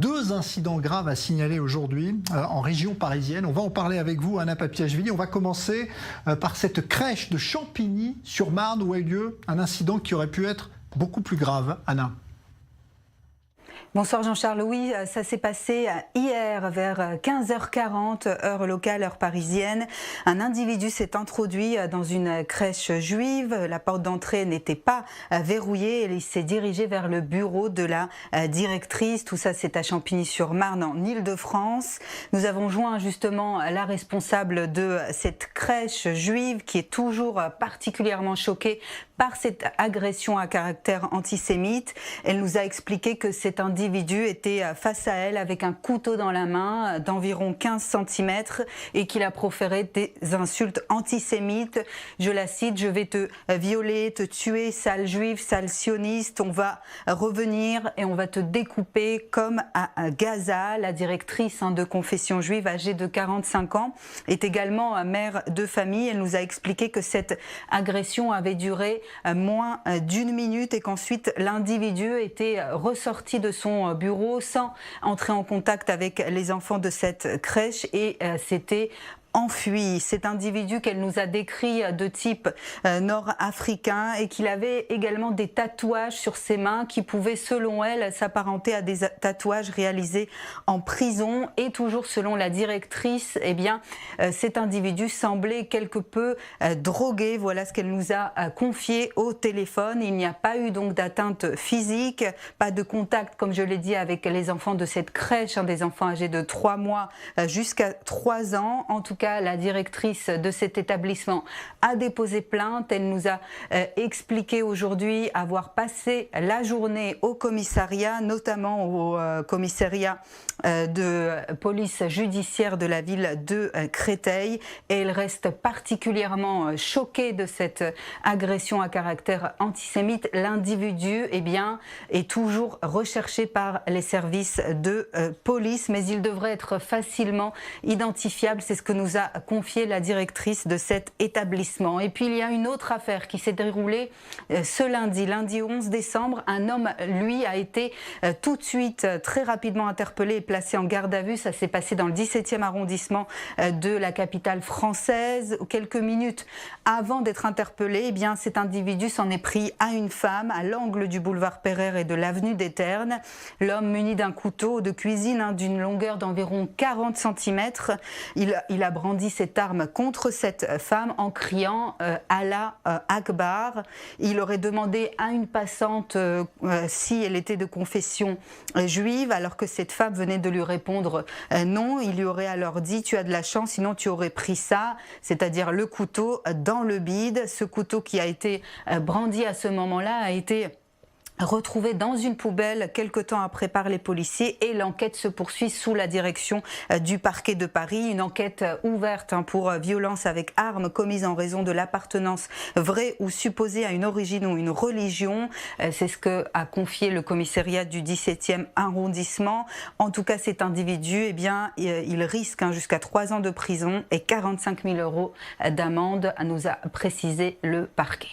Deux incidents graves à signaler aujourd'hui en région parisienne. On va en parler avec vous, Anna Papiachvili. On va commencer par cette crèche de Champigny-sur-Marne où a eu lieu un incident qui aurait pu être beaucoup plus grave. Anna. Bonsoir Jean-Charles, oui, ça s'est passé hier vers 15h40, heure locale, heure parisienne. Un individu s'est introduit dans une crèche juive, la porte d'entrée n'était pas verrouillée et il s'est dirigé vers le bureau de la directrice. Tout ça c'est à Champigny-sur-Marne en Île-de-France. Nous avons joint justement la responsable de cette crèche juive qui est toujours particulièrement choquée par cette agression à caractère antisémite. Elle nous a expliqué que cet individu était face à elle avec un couteau dans la main d'environ 15 cm et qu'il a proféré des insultes antisémites. Je la cite: je vais te violer, te tuer, sale juive, sale sioniste, on va revenir et on va te découper comme à Gaza. La directrice de confession juive âgée de 45 ans est également mère de famille. Elle nous a expliqué que cette agression avait duré moins d'une minute et qu'ensuite l'individu était ressorti de son bureau sans entrer en contact avec les enfants de cette crèche et s'était enfui. Cet individu qu'elle nous a décrit de type nord-africain et qu'il avait également des tatouages sur ses mains qui pouvaient selon elle s'apparenter à des tatouages réalisés en prison. Et toujours selon la directrice, eh bien, cet individu semblait quelque peu drogué. Voilà ce qu'elle nous a confié au téléphone. Il n'y a pas eu donc d'atteinte physique, pas de contact comme je l'ai dit avec les enfants de cette crèche, des enfants âgés de 3 mois jusqu'à 3 ans. En tout cas, la directrice de cet établissement a déposé plainte. Elle nous a expliqué aujourd'hui avoir passé la journée au commissariat, notamment au commissariat de police judiciaire de la ville de Créteil. Et elle reste particulièrement choquée de cette agression à caractère antisémite. L'individu, eh bien, est toujours recherché par les services de police, mais il devrait être facilement identifiable. C'est ce que nous a confié la directrice de cet établissement. Et puis il y a une autre affaire qui s'est déroulée ce lundi 11 décembre. Un homme, lui, a été tout de suite très rapidement interpellé et placé en garde à vue. Ça s'est passé dans le 17e arrondissement de la capitale française. Quelques minutes avant d'être interpellé, eh bien, cet individu s'en est pris à une femme à l'angle du boulevard Pereire et de l'avenue des Ternes. L'homme muni d'un couteau de cuisine d'une longueur d'environ 40 cm. Il a brandi cette arme contre cette femme en criant Allah Akbar. Il aurait demandé à une passante si elle était de confession juive, alors que cette femme venait de lui répondre non. Il lui aurait alors dit: tu as de la chance, sinon tu aurais pris ça, c'est-à-dire le couteau dans le bide. Ce couteau qui a été brandi à ce moment-là a été retrouvé dans une poubelle quelque temps après par les policiers et l'enquête se poursuit sous la direction du parquet de Paris. Une enquête ouverte pour violence avec arme commise en raison de l'appartenance vraie ou supposée à une origine ou une religion. C'est ce que a confié le commissariat du 17e arrondissement. En tout cas, cet individu, eh bien, il risque jusqu'à 3 ans de prison et 45 000 € d'amende, nous a précisé le parquet.